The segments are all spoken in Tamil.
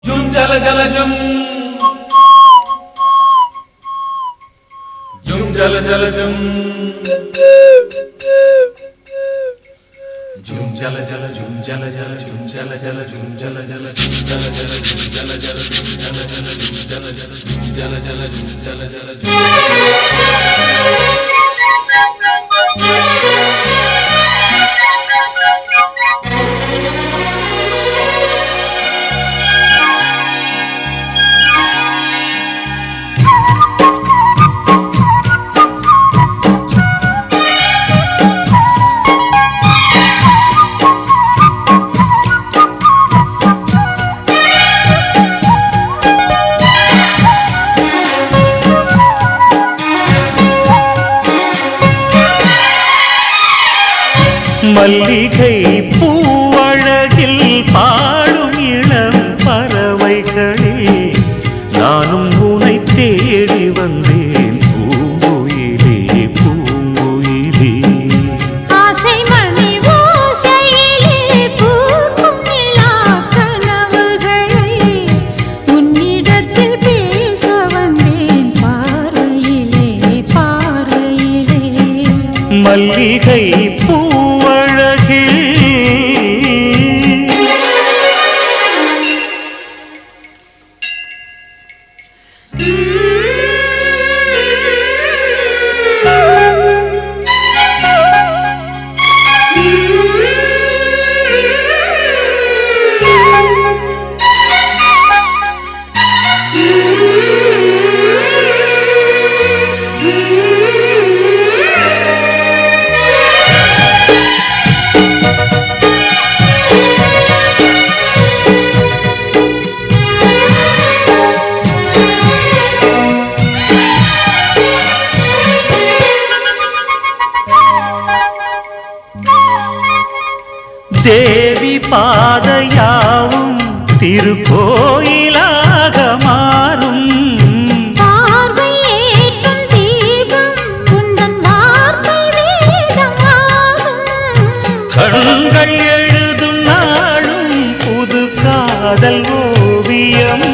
ஜும் ஜல ஜல ஜும் ஜும் ஜல ஜல ஜும் ஜும் ஜல ஜல ஜும் ஜல ஜல ஜும் ஜல ஜல ஜும் ஜல ஜல ஜும் ஜல ஜல ஜும் ஜல ஜல ஜும் ஜல ஜல ஜும் ஜல ஜல ஜும் ஜல ஜல ஜும் ஜல ஜல ஜும் மல்லிகை பூவழகில் பாடும் இளம் பறவைகளில் நானும் உனை தேடி வந்தேன் பூங்குயிலே பூங்குயிலே. ஆசை மணி ஓசையிலே பூக்கும் நிலா கனவுகளை உன்னிடத்தில் பேச வந்தேன் பார்வையிலே பார்வையிலே. மல்லிகை தேவி பாதையாவும் திருக்கோயிலாக மாறும். பார்வையேற்றும் தீபம் உந்தன் வார்த்தை வேதமாகும். கண்கள் எழுதும் நாளும் புது காதல் ஓவியம்.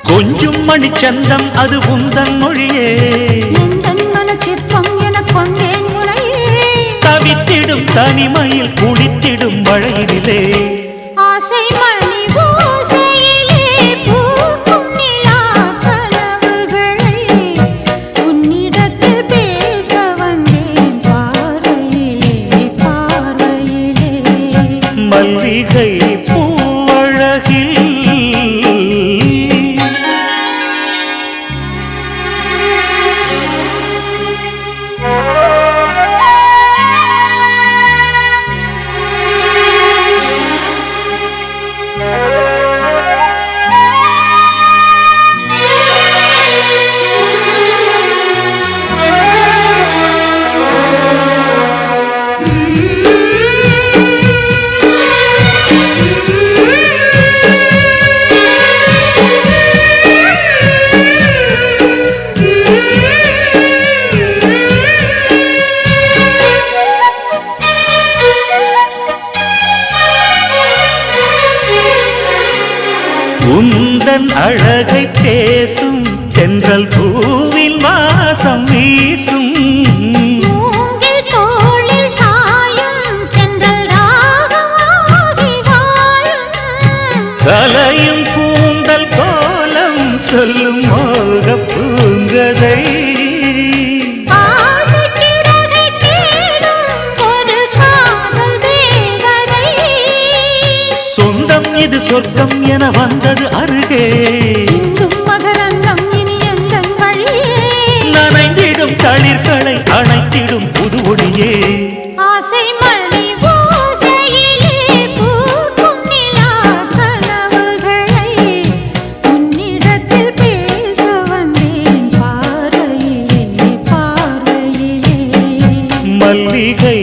கொஞ்சம் மணிச்சந்தம் அது உந்தன் மொழியே. மனச்சிற்பம் என கொண்டேன் முறையே. தவித்திடும் தனிமையில் குளித்திடும் மழையிலே. ஆசை மணி ஓசையிலே பூக்கும் நிலா கனவுகளை உன்னிடத்தில் பேச வந்தேன் பார்வையிலே பார்வையிலே. மல்லிகை பூவழகில் உந்தன் அழகை பேசும் தென்றல் பூவின் வாசம் வீசும். மூங்கில் தோளில் சாயும் தென்றல் ராகமாகி வாழும். கலையும் கூந்தல் கோலம் சொல்லும் மோக பூங்கதை. சொந்தம் இது சொர்க்கம் என வந்தது அருகே. சிந்தும் மகரந்தம் இனி எந்தன் வழியே. நனைந்திடும் தளிர்களை அணைத்திடும் புது ஒளியே. ஆசை மணி ஓசையிலே பூக்கும் நிலா கனவுகளை உன்னிடத்தில் பேச வந்தேன் பார்வையிலே பார்வையிலே. மல்லிகை